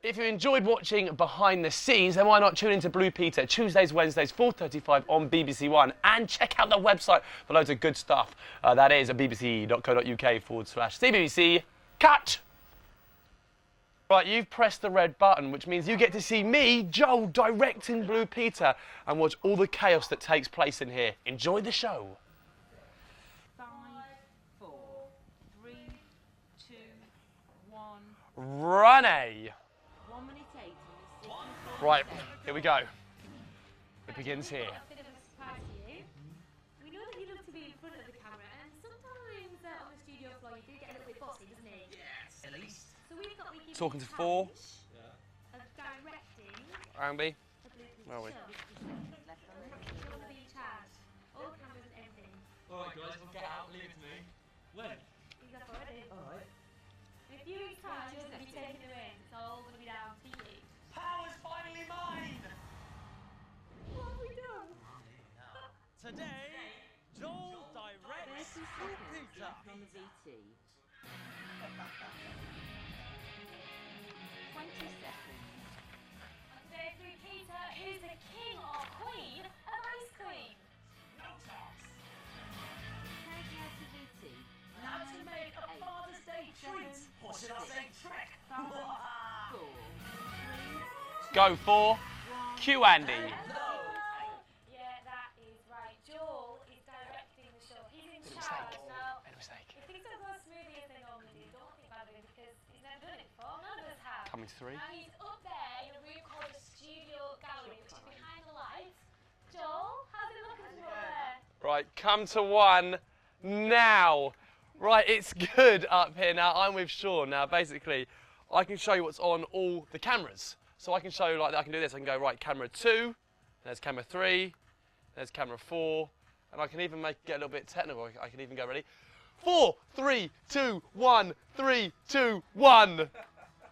If you enjoyed watching behind the scenes, then why not tune into Blue Peter Tuesdays, Wednesdays, 4:35 on BBC One, and check out the website for loads of good stuff. That is at bbc.co.uk/CBBC. Cut! Right, you've pressed the red button, which means you get to see me, Joel, directing Blue Peter and watch all the chaos that takes place in here. Enjoy the show. 5, 4, 3, 2, 1. Run A. 1 minute 8 on the Right, here we go. It begins here. A bit of a surprise to you. We know that you love to be in front of the camera, and sometimes on the studio floor you do get a little bit bossy, doesn't it? Yes, at least. So we've got the Talking to 4. of directing Ambi. the Blue Peter Where are we? show. You're going to be in charge. All cameras and everything. Alright guys, we'll get out, leave it to me. When? You've got already. Alright. In a few weeks' time, you're going to be taking the reins. It's all going to be down to you. Power's finally mine! What have we done? Today, Joel directs Blue Peter. on the VT. 20 seconds. On today's Blue Peter, who's the king or queen of ice cream? Countdown to VT. Now to make a Father's Day treat! Or should I say trick? 5, 4, 3, Go for Q Andy. Yeah, that is right. Joel is directing the show. He's in Made a charge. mistake. Now, Made a mistake. if things don't go as smoothly as they normally do, don't think badly because he's never done it before. None of us have. Coming to 3. Now he's up there in a room called the Studio Gallery, which is behind the lights. Joel, how's it looking from up there? Right, come to 1 now. Right, it's good up here now. I'm with Sean now. Basically, I can show you what's on all the cameras. So I can show you like that. I can do this. I can go right, camera 2. There's camera 3. There's camera 4. And I can even get a little bit technical. I can even go ready. 4, 3, 2, 1, 3, 2, 1.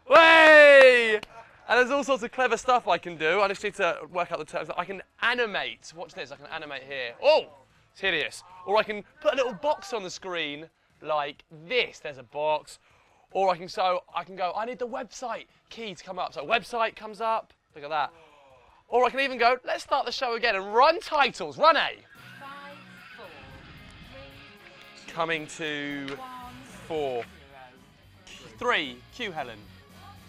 Way! And there's all sorts of clever stuff I can do. I just need to work out the terms. I can animate. Watch this. I can animate here. Oh, it's hideous. Or I can put a little box on the screen like this. There's a box. Or I can go, I need the website key to come up. So website comes up. Look at that. Or I can even go, let's start the show again and run titles. Run A. 5, 4, 3, Coming to 1, 4. 0. 3. Q Helen.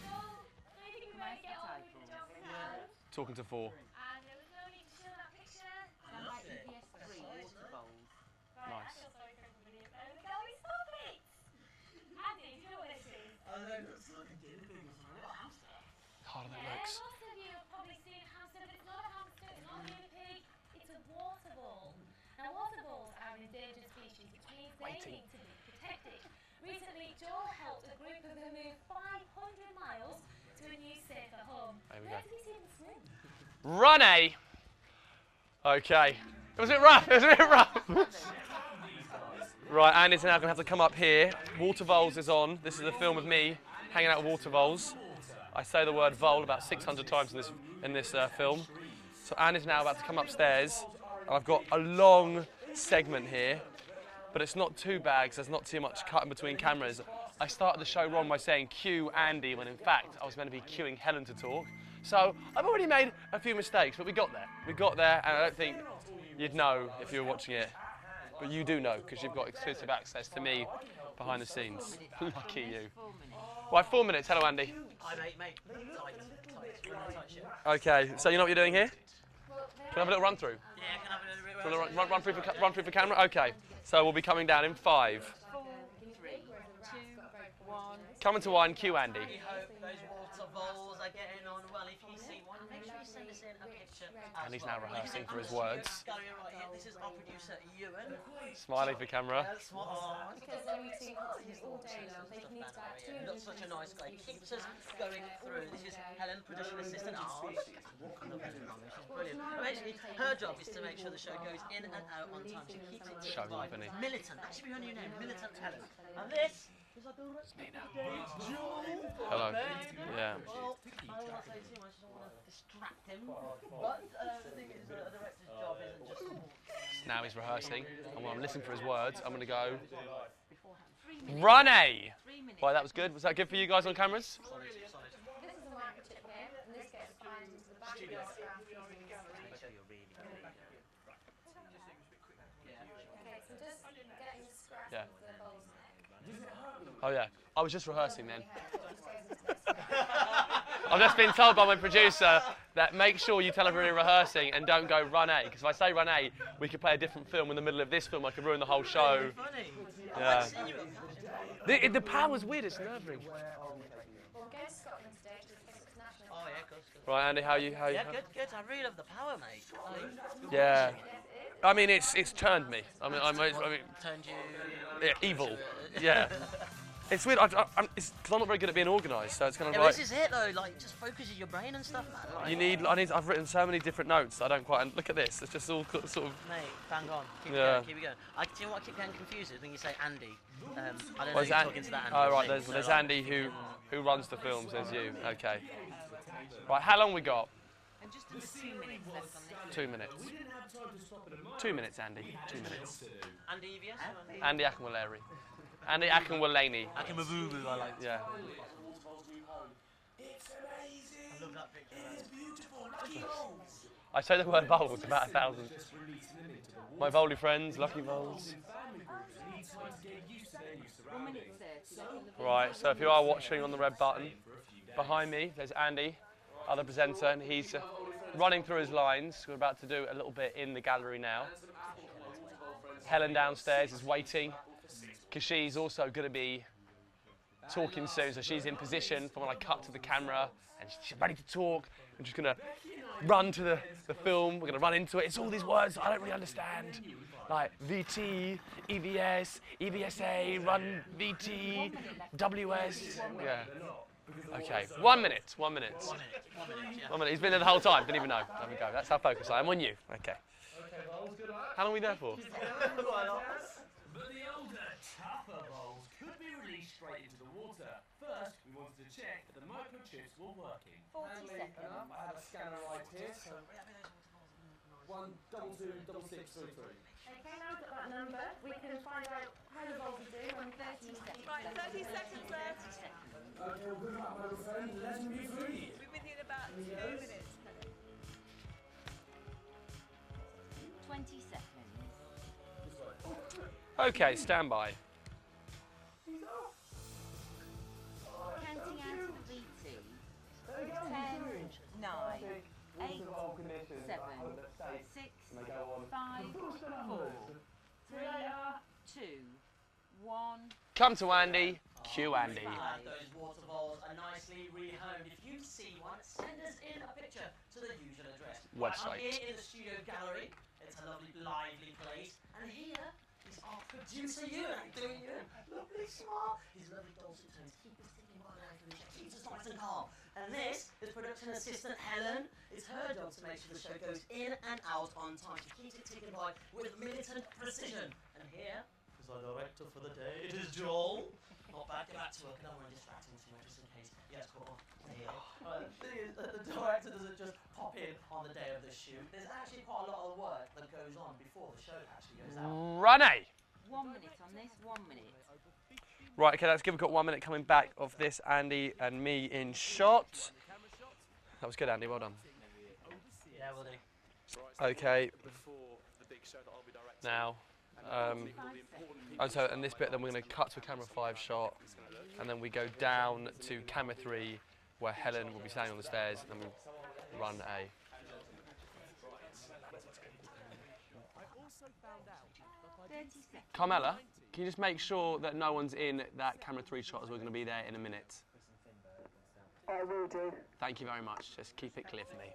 Joel, do you think we're ready to get on with the job now? Talking to 4. And there was no need to show that picture. Sound like EPS 3 water bowls. Right, I Nice. feel sorry for everybody up there. Look how we stop it. Andy, do you know what this is? Harder than it Yeah, looks. most of you have probably seen a hamster, but it's not a hamster, it's not a guinea pig, it's a water ball. Now, water balls are an endangered species, which means they Waiting. need to be protected. Recently, Joel helped a group of them move 500 miles to a new, safer home. There we Where go. did he see them swim? Run A. Okay. It was a bit rough. It was a bit rough. Right, Andy's now going to have to come up here. Water Voles is on. This is a film of me hanging out with water voles. I say the word vole about 600 times in this film. So Andy's now about to come upstairs. And I've got a long segment here, but it's not too bad because there's not too much cut in between cameras. I started the show wrong by saying cue Andy when in fact I was meant to be cueing Helen to talk. So I've already made a few mistakes, but we got there. We got there, and I don't think you'd know if you were watching it. But you do know because you've got exclusive access to me behind the scenes. Lucky you. 4 minutes. Right, 4 minutes. Hello, Andy. Hi mate, tight. We're in a tight ship. Okay, so you know what you're doing here? Well, Can I have a little run through? Yeah, can I have a Can I run through for camera? Okay. So we'll be coming down in 5. 4, 3, 2, 1. Coming to 1, cue Andy. We hope those water bowls are getting on well. If you see one, make sure you send us in a picture. And he's now rehearsing for his words. Gallery right here. This is our producer, Ewan. Smiling for camera. because they're eating oxygen all day now, they need about 200 Not such a nice guy. Keeps us going through. This is Helen, production assistant. Oh, brilliant. Basically, her job is to make sure the show goes in and out on time. She keeps it Show by off, innit? Militant. That should be her new name, Militant Helen. And this is our director. Hello. Yeah. Well, I don't want to say too much. I don't want to distract him. But the thing is, a director's job isn't just Now he's rehearsing, and when I'm listening for his words, I'm going to go, run A! 3 minutes. Right, that was good. Was that good for you guys on cameras? solid. This is a microphone. studio. Make sure you're really clear. Okay, so just getting scratch Yeah. into the bowls now. Oh yeah, I was just rehearsing then. I've just been told by my producer that make sure you tell everybody rehearsing and don't go run A, because if I say run A, we could play a different film in the middle of this film. I could ruin the whole show. Funny. Yeah. I've seen you at Passion. The power's weird. It's nerve-wracking. Well, we're going to Scotland today to discuss international. Oh yeah, good. Right, Andy, how you? Yeah, good. I really love the power, mate. Yeah. I mean, it's turned me. I mean, Turned you. yeah, evil. Yeah. It's weird. It's because I'm not very good at being organised, so it's kind of Yeah, like this is it though. Like, just focuses your brain and stuff, man. Like, I've written so many different notes. I don't quite. Look at this. It's just all sort of. Mate, bang on. Keep it Yeah. going. Keep it going. I see what I keep getting confused with when you say Andy. I don't know Well, if you're talking to that Andy. oh or right, me, there's so, like, Andy who runs the films. There's you. Okay. Right, how long we got? And just under 2 minutes left on this. 2 minutes. 2 minutes, Andy. 2 minutes. Andy EVS? Andy Akinwolere. Andy Akinwolene. Akimabubu, I like. Yeah. I love that picture. I say the word bowls about 1,000. My bowly friends, lucky bowls. 1 minute 30. Right, so if you are watching on the red button, behind me there's Andy, other presenter, and he's running through his lines. We're about to do a little bit in the gallery now. Helen downstairs is waiting, because she's also going to be talking soon, so she's in position for when I cut to the camera, and she's ready to talk. I'm just going to run to the film, we're going to run into it. It's all these words I don't really understand. Like VT, EVS, EVSA, run VT, WS. Yeah. Okay, 1 minute, 1 minute. 1 minute, he's been there the whole time, didn't even know. There we go, that's how focused I am on you. Okay. How long are we there for? But the older, tougher bowls could be released straight into the water. First, we wanted to check that the microchips were working. 40 seconds. I have a scanner right here, so 1 2 2 6 3 3. Okay, now I've got that number. We can find out how the bowls are doing on 13 seconds. Right, 30 seconds left. Okay, well, good luck, my friend. Let me be free. We've been here about 2 minutes. 20 seconds. Okay, stand by. Counting out of the VT. 10, 9, 8, 7, 6, 5, 4, 3, 2, 1. Come to Andy. Cue Andy. Those water bowls are nicely rehomed. If you see one, send us in a picture to the usual address. Website. I'm here in the studio gallery. It's a lovely, lively place. And here is our producer, Ewan, doing you. Lovely smile. His lovely dulcet tones keep us thinking about life and keeps us nice and calm. And this is production assistant Helen. It's her job to make sure the show goes in and out on time. She keeps it ticking by with militant precision. And here is our director for the day. It is Joel. Not bad, get back to work. I don't want to distract him too much just in case he has caught here. The thing is that the director doesn't just pop in on the day of the shoot. There's actually quite a lot of work that goes on before the show actually goes out. Run A. 1 minute on this, 1 minute. Right, okay, let's give a 1 minute coming back of this, Andy and me in shot. That was good, Andy, well done. Yeah, we'll do. Okay. Now, and this bit, then we're going to cut to a camera 5 shot, and then we go down to camera 3, where Helen will be standing on the stairs, and then we run A. Carmela, can you just make sure that no one's in that camera 3 shot, as we're going to be there in a minute? I will do. Thank you very much. Just keep it clear for me.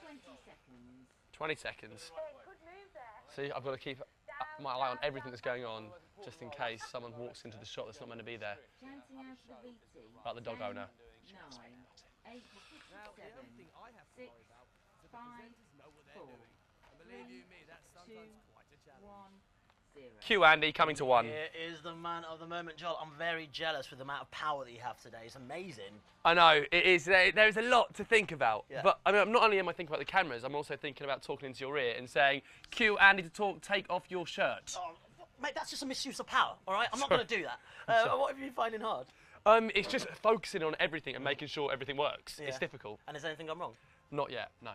20 seconds. 20 seconds. See, I've got to keep my eye on everything that's going on, just in case someone walks into the shot that's not meant to be there. Counting out of the VT. Like the dog 10, owner. 9, 8, 7, 6, 5, 4, 3, 2, 1, 0. Cue Andy, coming to 1. Here is the man of the moment, Joel. I'm very jealous with the amount of power that you have today. It's amazing. I know, it is. There's a lot to think about. Yeah. But I mean, not only am I thinking about the cameras, I'm also thinking about talking into your ear and saying, cue Andy to talk, take off your shirt. Oh, mate, that's just a misuse of power, all right? I'm not going to do that. What have you been finding hard? It's just focusing on everything and making sure everything works. Yeah. It's difficult. And has anything gone wrong? Not yet, no.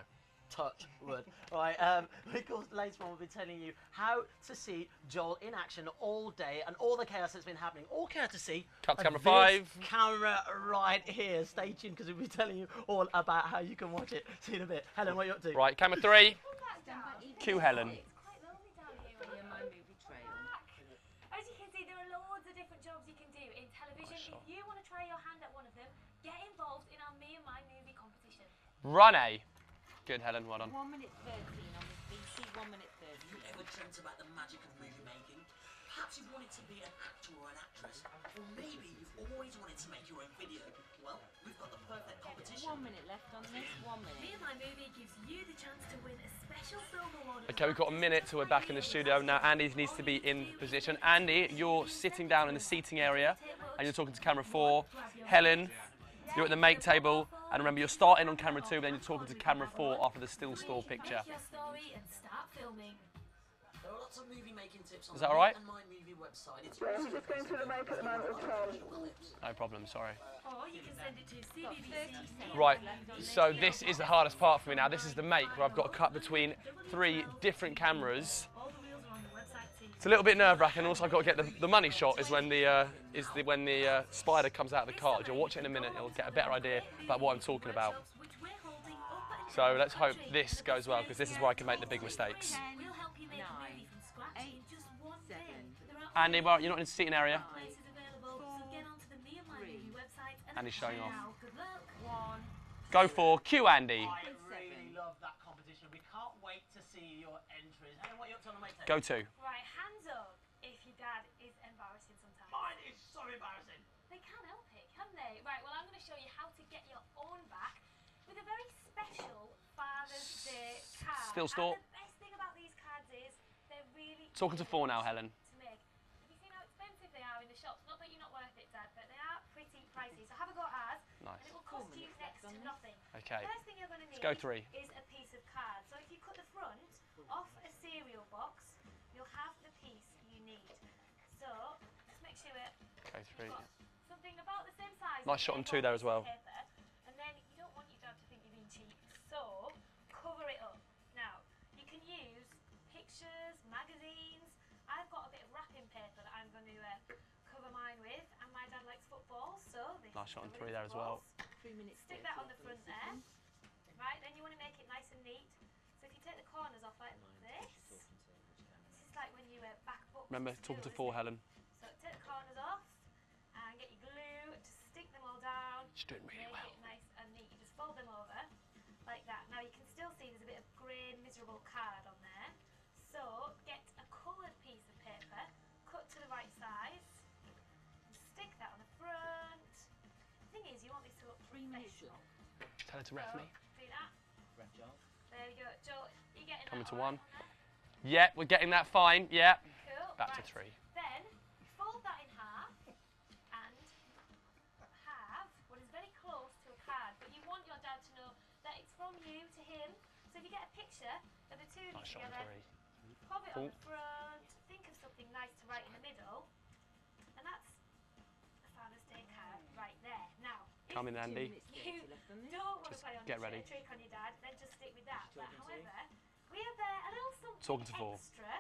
Touch wood. Right, of course, later on we'll be telling you how to see Joel in action all day and all the chaos that's been happening, all courtesy Cut to of camera this 5. camera right here. Stay tuned because we'll be telling you all about how you can watch it. See you in a bit. Helen, what are you up to? Right, camera 3. Stand by each Cue Helen. It's quite lonely down here. for your My Movie Trail. As you can see, there are loads of different jobs you can do in television. If you want to try your hand at one of them, get involved in our Me and My Movie competition. Run A. Good, Helen, well done. 1 minute 13 on this BT, 1 minute 30. Have you ever dreamt about the magic of movie making? Perhaps you've wanted to be an actor or an actress, or maybe you've always wanted to make your own video. Well, we've got the perfect competition. 1 minute left on this, 1 Me minute. and My Movie gives you the chance to win a special film award. Okay, we've got a minute till we're back in the studio. Now, Andy needs to be in position. Andy, you're sitting down in the seating area, and you're talking to camera 4. Helen, you're at the make table, and remember, you're starting on camera 2, then you're talking to camera 4 after the still store picture. Make your story and start filming. There are lots of movie making tips on Is that the all right? Me and My Movie website. It's Yeah, he's just going through the make at the moment with Tom. No problem, sorry. Or you can send it to CBBC. Right, so this is the hardest part for me now. This is the make, where I've got to cut between 3 different cameras. All the wheels are on the website too. It's a little bit nerve-wracking, and also I've got to get the money shot is when the spider comes out of the cart. You'll watch it in a minute, you'll get a better idea about what I'm talking about. Which we're holding up at So let's hope this goes well, because this is where I can make the big mistakes. We'll help you make a movie from scratch in just one day. 7, There are Andy, well, you're not in the seating area. places available, so get onto the Me and My Movie website and Andy's showing off. now. Good luck. 1. Go for Q, Andy. I really love that competition. We can't wait to see your entries. Helen, what are you up to on the make table? Go to. Right, hands up if your dad is embarrassing sometimes. Mine is so embarrassing. They can help it, can they? Right, well, I'm going to show you how to get your own back with a very special Father's Day card. Still store. And the best thing about these cards is they're really Talking to 4 now, Helen. to make. Have you seen how expensive they are in the shops? Not that you're not worth it, Dad, but they are pretty pricey. So have a go at ours, Nice. and it will cost you next to nothing. Okay. The first thing you're going to need Go 3. is a piece of card. So if you cut the front off a cereal box, you'll have the piece you need. So just make sure Go 3. you've got something about the same size. Nice shot on 2 there as well. Paper, and then you don't want your dad to think you're being cheap, so cover it up. Now, you can use pictures, magazines. I've got a bit of wrapping paper that I'm going to cover mine with, and my dad likes football, so this Nice is shot on covered 3 in there as well. footballs. 3 minutes. Stick that on the front there. Right, then you want to make it nice and neat. So if you take the corners off like this is like when you back books. Remember, to talking to school, 4, Helen. so take the corners off and get your glue to stick them all down. She's doing really Make well. it nice and neat. You just fold them over like that. Now you can still see there's a bit of grey, miserable card on there. So get a coloured piece of paper, cut to the right size, and stick that on the front. The thing is, you want this to look 3 minutes. professional. Tell her to ref So, me. do that. There we go. Joel, you getting Coming that to all 1. right on there? Yeah, we're getting that fine. Yeah. Cool. Back to Right. 3. Then fold that in half and have what is very close to a card, but you want your dad to know that it's from you to him. So if you get a picture of the two of you Nice shot on together, 3. pop it on Cool. the front, think of something nice to write in the middle, and that's a Father's Day card right there. Now, if Come in, 2 Andy. minutes you 30 left on this. don't want to Just play on get the ready. trick on your dad, then just stick with that. But however, we have a little something Talking to 4. extra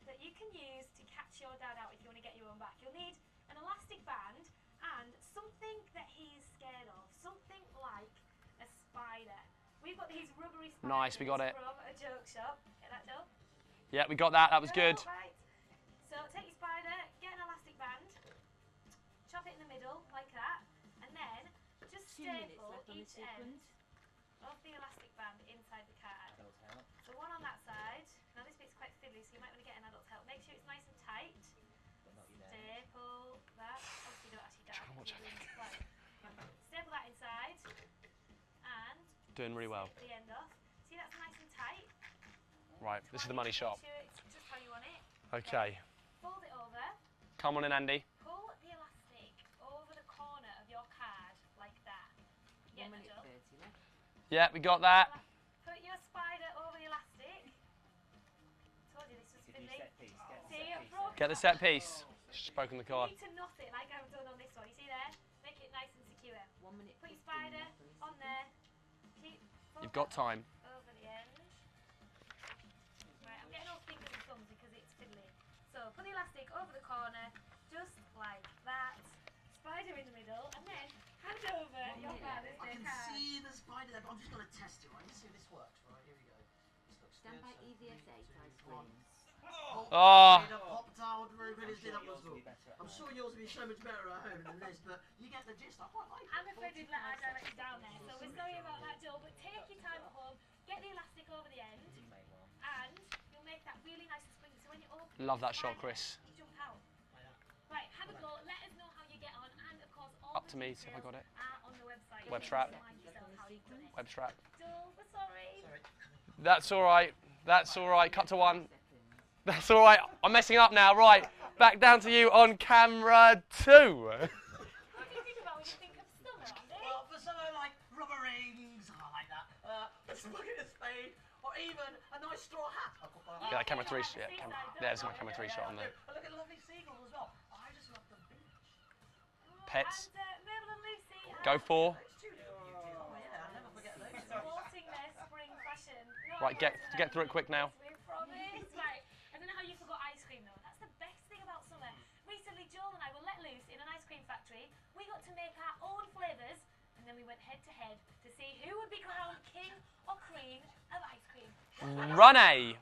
that you can use to catch your dad out if you want to get your own back. You'll need an elastic band and something that he's scared of, something like a spider. We've got these rubbery spiders Nice, we got it. from a joke shop. Get that, Joe? Yeah, we got that. That was good. Right. So take your spider, get an elastic band, chop it in the middle like that, and then just 2 minutes staple left on this each end sequence. of the elastic band inside the card. So one on that side. Now this bit's quite fiddly, so you might want to get an adult's help. Make sure it's nice and tight. Staple that. Obviously, don't actually Trying to watch you're doing it slow. Staple that inside, and Doing really well. the end off. See, that's nice and tight. Right, this is the money Make shot. sure it's just how you want it. Okay. Fold it over. Come on in, Andy. Pull the elastic over the corner of your card like that. 1 Get minute that, Joe? 30 left. Yeah, we got that. Put your spider over the elastic. Told you this was fiddly. See, I've broken Get the that. set piece. She's broken the You card. need to knot it like I've done on this one. You see there? Make nice and secure. 1 minute. Put your spider on there. Keep You've got time. over the end. Right, I'm getting all fingers and thumbs because it's fiddly. So put the elastic over the corner, just like that. Spider in the middle, and then hand over your father's I can card. see the spider there, but I'm just going to test it, right? Let's see if this works. Right, here we go. This looks Stand by good. EVS8 ice creams. Oh. Pop-tart, Ruben's did that was good. I'm sure yours will be so much better at home than this, but you get the gist. I quite like it. I'm afraid we've let our director down there, so we're sorry about that, Joel, but take your time at home, get the elastic over the end, and you'll make that really nice and springy, so when you open it, Love that it's shot, fine, Chris. you jump out. Right, have a go, let us know how you get on, and of course, all Up the to me, see if I details got it. are on the website. Web You trap. can remind yourself how you've done it. Web trap. Joel, we're sorry. That's all right. That's all right. Cut to one. That's all right. I'm messing up now. Right. Back down to you on camera 2. What do you think about when you think of summer, Andy? Well, for something like rubber rings, I like that. A slug in a spade, or even a nice straw hat. I'll put that on. Yeah, camera 3. Yeah, there's my camera 3 shot on there. And look at the lovely seagulls as well. I just love the beach. Pets. And Mabel and Lucy are Go for. It's two little beauties. Oh yeah, I'll never forget those. sporting their spring fashion. No, Right, get through it quick now. We promise. Right. I don't know how you forgot ice cream though. That's the best thing about summer. Recently, Joel and I were let loose in an ice cream factory. We got to make our own flavours, and then we went head to head to see who would be crowned king or queen of ice cream. Run A.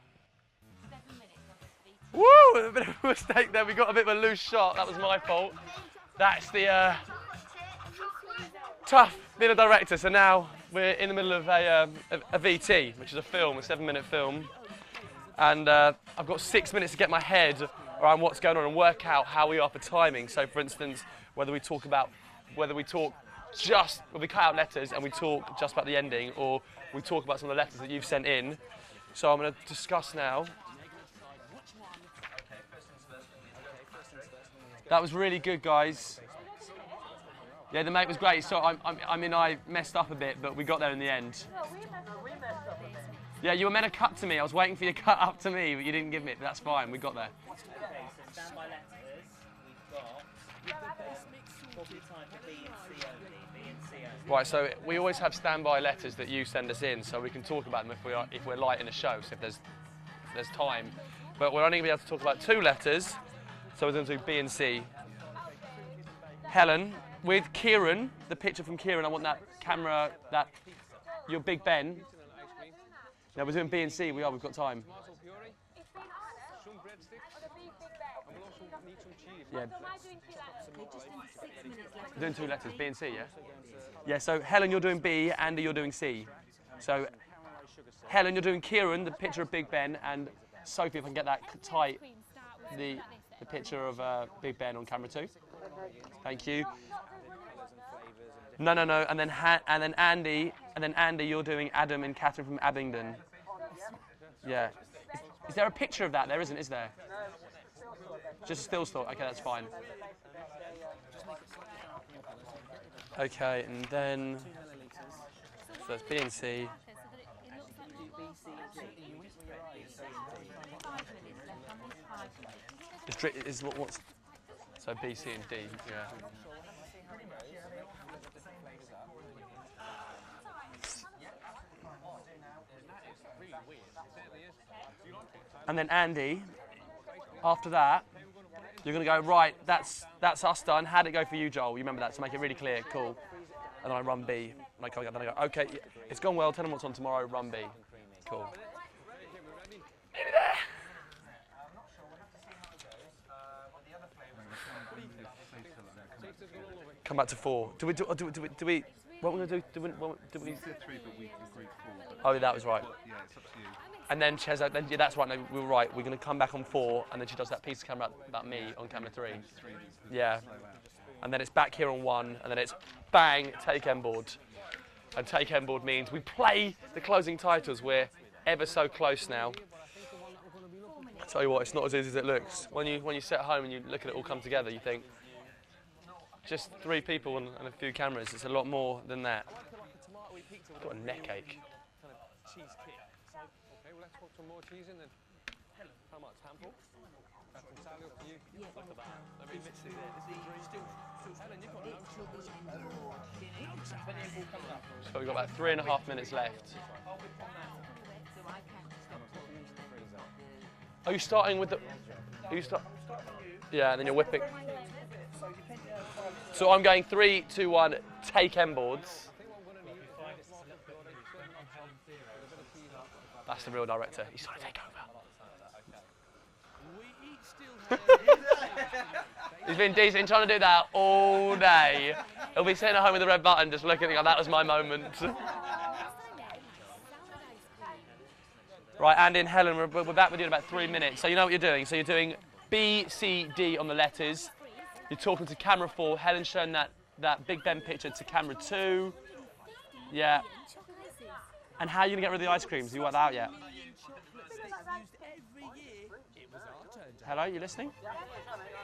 7 minutes on this beat. Woo! A bit of a mistake there. We got a bit of a loose shot. That was my fault. That's the tough being a director. So now we're in the middle of a VT, which is a film, a 7-minute film. And I've got 6 minutes to get my head around what's going on and work out how we are for timing. So, for instance, whether we cut out letters and we talk just about the ending, or we talk about some of the letters that you've sent in. So I'm going to discuss now. That was really good, guys. Yeah, the mate was great. So I messed up a bit, but we got there in the end. Yeah, you were meant to cut to me. I was waiting for you to cut up to me, but you didn't give me it. But that's fine. We got there. Okay, so standby letters, we've got probably time for B and C only, B and C only. Right. So we always have standby letters that you send us in, so we can talk about them if we're light in a show. So if there's time, but we're only going to be able to talk about 2 letters. So we're going to do B and C. Helen, with Kieran, the picture from Kieran. I want that camera, your Big Ben. No, we're doing B and C. We've got time. Yeah. Okay, just under 6 minutes left. We're doing 2 letters, B and C, yeah? Yeah, so Helen, you're doing B, Andy, you're doing C. So, Helen, you're doing Kieran, the picture of Big Ben, and Sophie, if I can get that tight, the picture of Big Ben on camera 2. Thank you. No, and then Andy, you're doing Adam and Catherine from Abingdon. Yeah. Is there a picture of that? There isn't, is there? Just a still thought. Okay, that's fine. Okay, and then so that's B and C. Is what's so B, C, and D. Yeah. And then Andy, after that, you're going to go, right, that's us done. How'd it go for you, Joel? You remember that, to make it really clear. Cool. And then I run B. And then I go, okay, it's gone well. Tell them what's on tomorrow. Run B. Cool. Come back to 4. Do we? What we're going to do? Do we? Oh, that was right. Yeah, it's up to you. And then she has that, yeah, that's right, no, we were right. We're going to come back on 4, and then she does that piece of camera about me on camera 3. Yeah. And then it's back here on 1, and then it's bang, take M board. And take M board means we play the closing titles. We're ever so close now. I tell you what, it's not as easy as it looks. When you sit at home and you look at it all come together, you think, just 3 people and a few cameras, it's a lot more than that. I've got a neck ache. Cheese kit. So, okay, well let's put some more cheese in then. How much? Handful? That's entirely up to you. Yeah. Look at that. I mean, this is it. This is Helen, you've got no So we've got about 3.5 minutes left. So I can't stop talking. Are you starting with the... Are you start? Yeah, and then you're whipping. So I'm going 3, 2, 1, take M boards. That's the real director. He's trying to take over. He's been decent, trying to do that all day. He'll be sitting at home with the red button, just looking like that was my moment. Right, Andy and Helen, we're back with you in about 3 minutes. So you know what you're doing. So you're doing B, C, D on the letters. You're talking to camera 4. Helen's showing that Big Ben picture to camera 2. Yeah. And how are you going to get rid of the ice creams? Have you worked that out yet? Hello, you listening?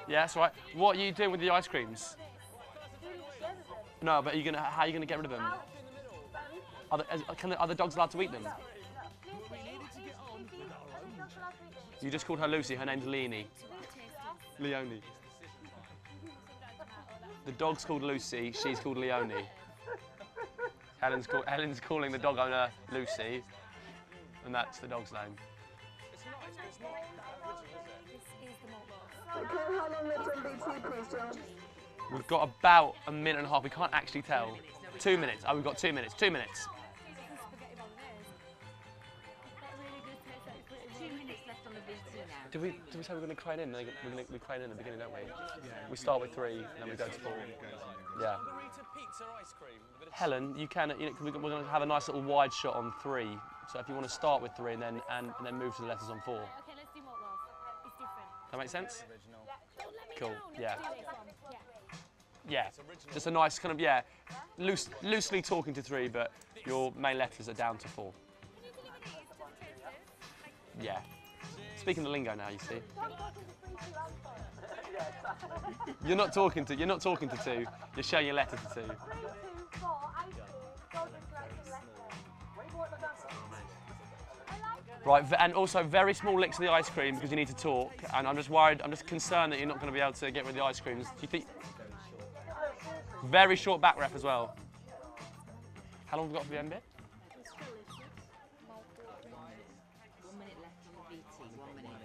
Yeah, that's right. What are you doing with the ice creams? No, but how are you going to get rid of them? Are the dogs allowed to eat them? You just called her Lucy. Her name's Leonie. Leonie. The dog's called Lucy. She's called Leonie. Helen's calling the dog owner Lucy, and that's the dog's name. Okay, how long left on BT, please, John? We've got about a minute and a half. We can't actually tell. 2 minutes. Oh, we've got 2 minutes. 2 minutes. 2 minutes left on the VT now. Did we say we're going to crane in? We're going to crane in at the beginning, don't we? Yeah. We start with 3, and then we go to 4. Yeah. Helen, you can. We're going to have a nice little wide shot on 3. So if you want to start with 3 and then move to the letters on 4. Okay, let's do what was. It's different. That make sense? Cool. Yeah. Yeah. Just a nice kind of loosely talking to 3, but your main letters are down to 4. Yeah. Speaking the lingo now, you see. You're not talking to 2. You're showing your letter to 2. Right, and also very small licks of the ice cream because you need to talk. And I'm just worried. I'm just concerned that you're not going to be able to get rid of the ice creams. Do you think? Very short back ref as well. How long have we got for the end bit? 1 minute left on the VT. 1 minute.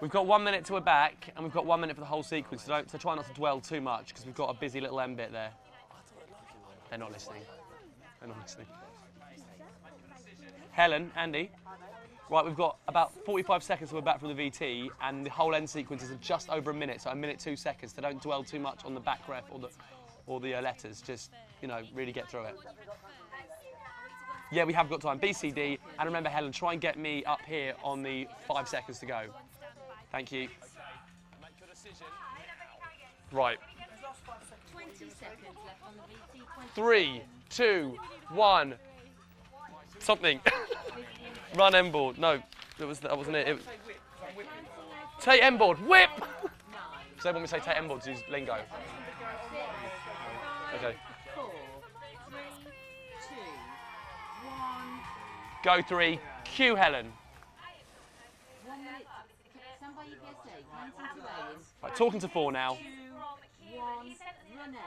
We've got 1 minute till we're back, and we've got 1 minute for the whole sequence. So try not to dwell too much because we've got a busy little end bit there. They're not listening. They're not listening. Helen, Andy. Right, we've got about 45 seconds till we're back from the VT, and the whole end sequence is just over a minute, so a minute 2 seconds. So don't dwell too much on the back ref or the letters. Just really get through it. Yeah, we have got time. B, C, D, and remember, Helen, try and get me up here on the 5 seconds to go. Thank you. Right. 20 seconds left on the VT. 3, 2, 1. Something. Run M board. No, that wasn't it. Take M board. Whip. So when we say take M board, use lingo. Okay. 4, 3, 2, 1. Go 3. Cue Helen. 1 minute. Stand by your PSA. Hands into layers. Right, talking to 4 now. 2, 1. Run A.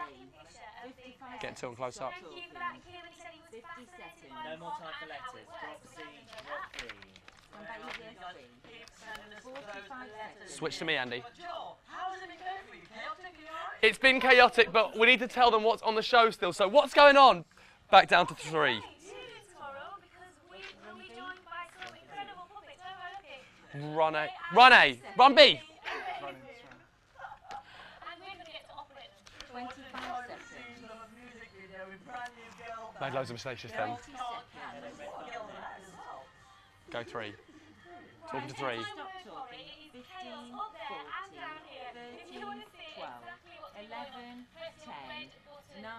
55 Get 2 and close up. 50 seconds. No more time for letters. Drop C, drop B. Stand by your PSA. 45 seconds. Switch to me, Andy. Joel, how has it been going for you? Chaotic, are you alright? It's been chaotic, but we need to tell them what's on the show still. So what's going on? Back down to 3. Tomorrow, because we will be joined by some incredible puppets. Run A. Run A. Run B. And we're going to get to operate them. 25 seconds. Made loads of mistakes just then. 30 seconds. Go 3. Talking to 3. Stop talking. 15, 14, 13, 12, 11, 10, 9,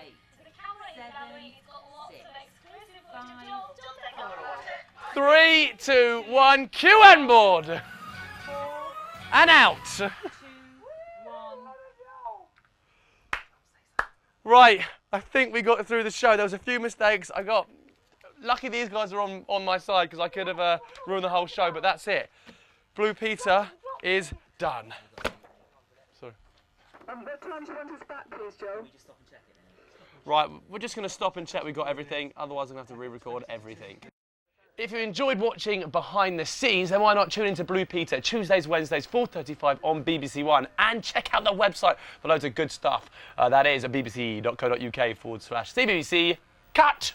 8, 7, 6, 5, 4, 3, 2, 1. Cue N board. And out. 2, 1. Right. I think we got through the show. There was a few mistakes. I got lucky these guys are on my side because I could have ruined the whole show, but that's it. Blue Peter is done. Sorry. What time do you want us back, please, Joe? Right, we're just going to stop and check we've got everything, otherwise I'm going to have to re-record everything. If you enjoyed watching behind the scenes, then why not tune into Blue Peter Tuesdays, Wednesdays, 4:35 on BBC One, and check out the website for loads of good stuff. That is at bbc.co.uk/CBBC. Cut!